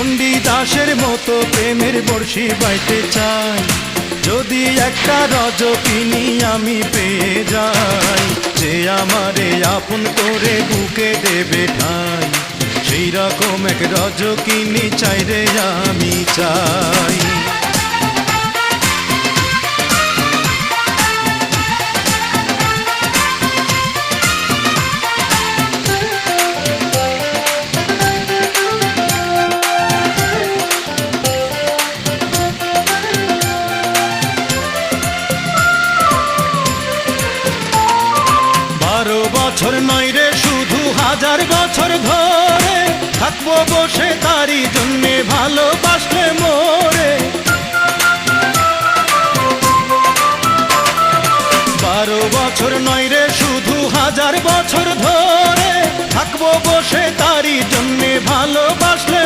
চণ্ডীদাসের মতো প্রেমের বর্ষি বাইতে চাই, যদি একটা রজকিনী আমি পেয়ে যাই, যে আমারে আপন করে বুকে দেবে ঠাই, সেই রকম এক রজকিনী চাই রে আমি চাই। বছর নয় রে শুধু 1000 বছর ধরে থাকবো বসে তারই জন্যে ভালোবাসলে মোরে। 12 বছর নয় রে শুধু 1000 বছর ধরে থাকবো বসে তারই জন্যে ভালোবাসলে।